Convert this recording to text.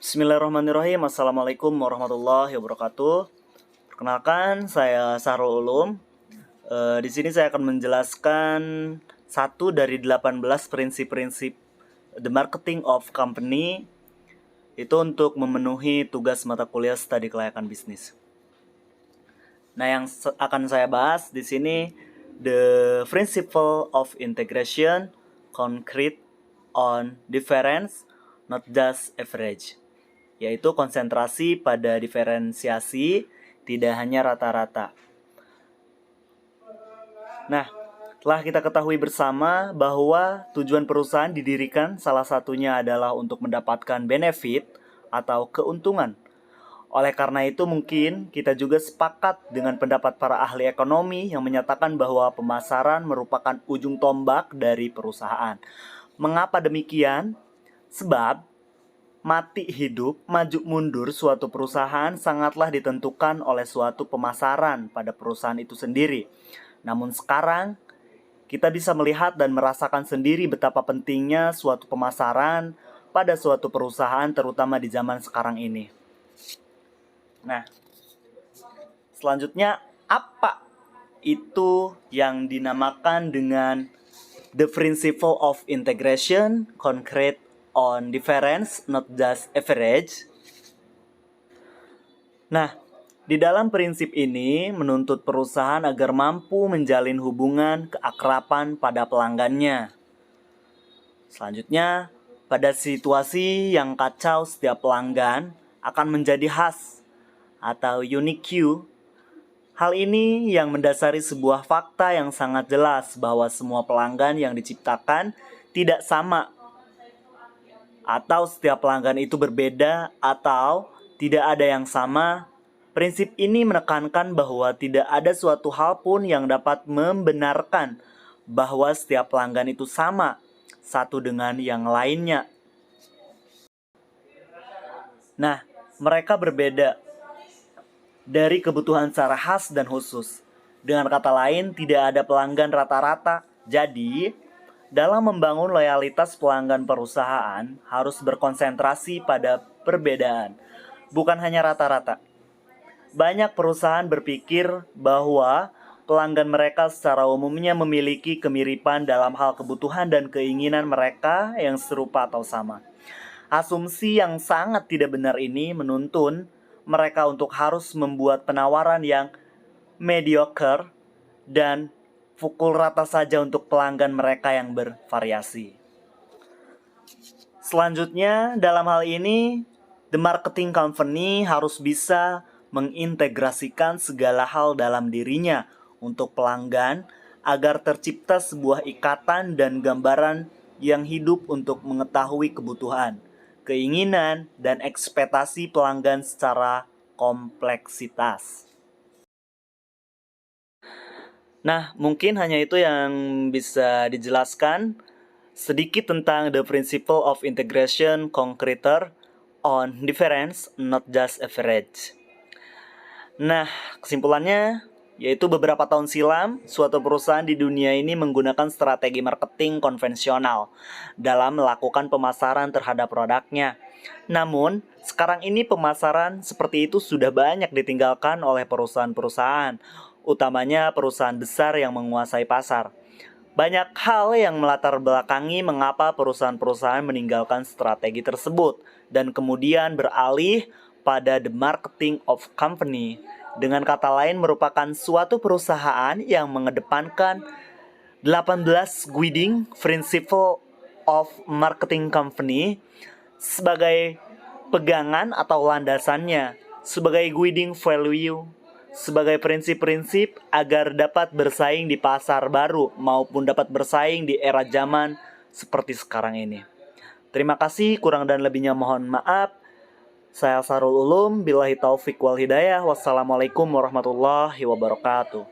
Bismillahirrahmanirrahim. Assalamualaikum warahmatullahi wabarakatuh. Perkenalkan, saya Sahrul Ulum. Di sini saya akan menjelaskan satu dari 18 prinsip-prinsip The Marketing of Company itu untuk memenuhi tugas mata kuliah studi kelayakan bisnis. Nah, yang akan saya bahas di sini the principle of integration, concrete on difference, not just average, yaitu konsentrasi pada diferensiasi, tidak hanya rata-rata. Nah, telah kita ketahui bersama bahwa tujuan perusahaan didirikan salah satunya adalah untuk mendapatkan benefit atau keuntungan. Oleh karena itu mungkin kita juga sepakat dengan pendapat para ahli ekonomi yang menyatakan bahwa pemasaran merupakan ujung tombak dari perusahaan. Mengapa demikian? Sebab mati hidup, maju mundur suatu perusahaan sangatlah ditentukan oleh suatu pemasaran pada perusahaan itu sendiri. Namun sekarang kita bisa melihat dan merasakan sendiri betapa pentingnya suatu pemasaran pada suatu perusahaan, terutama di zaman sekarang ini. Nah, selanjutnya apa itu yang dinamakan dengan the principle of integration, concrete on difference, not just average? Nah, di dalam prinsip ini menuntut perusahaan agar mampu menjalin hubungan keakraban pada pelanggannya. Selanjutnya, pada situasi yang kacau setiap pelanggan akan menjadi khas atau unique. Hal ini yang mendasari sebuah fakta yang sangat jelas bahwa semua pelanggan yang diciptakan tidak sama, atau setiap pelanggan itu berbeda atau tidak ada yang sama. Prinsip ini menekankan bahwa tidak ada suatu hal pun yang dapat membenarkan bahwa setiap pelanggan itu sama satu dengan yang lainnya. Nah, mereka berbeda dari kebutuhan secara khas dan khusus. Dengan kata lain, tidak ada pelanggan rata-rata. Jadi, dalam membangun loyalitas pelanggan perusahaan harus berkonsentrasi pada perbedaan, bukan hanya rata-rata. Banyak perusahaan berpikir bahwa pelanggan mereka secara umumnya memiliki kemiripan dalam hal kebutuhan dan keinginan mereka yang serupa atau sama. Asumsi yang sangat tidak benar ini menuntun mereka untuk harus membuat penawaran yang mediocre dan pukul rata saja untuk pelanggan mereka yang bervariasi. Selanjutnya, dalam hal ini, the marketing company harus bisa mengintegrasikan segala hal dalam dirinya untuk pelanggan agar tercipta sebuah ikatan dan gambaran yang hidup untuk mengetahui kebutuhan, keinginan, dan ekspektasi pelanggan secara kompleksitas. Nah, mungkin hanya itu yang bisa dijelaskan sedikit tentang the principle of integration concreter on difference, not just average. Nah, kesimpulannya yaitu beberapa tahun silam, suatu perusahaan di dunia ini menggunakan strategi marketing konvensional dalam melakukan pemasaran terhadap produknya. Namun, sekarang ini pemasaran seperti itu sudah banyak ditinggalkan oleh perusahaan-perusahaan, utamanya perusahaan besar yang menguasai pasar. Banyak hal yang melatar belakangi mengapa perusahaan-perusahaan meninggalkan strategi tersebut dan kemudian beralih pada the marketing of company. Dengan kata lain merupakan suatu perusahaan yang mengedepankan 18 guiding principle of marketing company sebagai pegangan atau landasannya, sebagai guiding value, sebagai prinsip-prinsip agar dapat bersaing di pasar baru maupun dapat bersaing di era zaman seperti sekarang ini. Terima kasih, kurang dan lebihnya mohon maaf. Saya Sahrul Ulum, billahi taufik wal hidayah. Wassalamualaikum warahmatullahi wabarakatuh.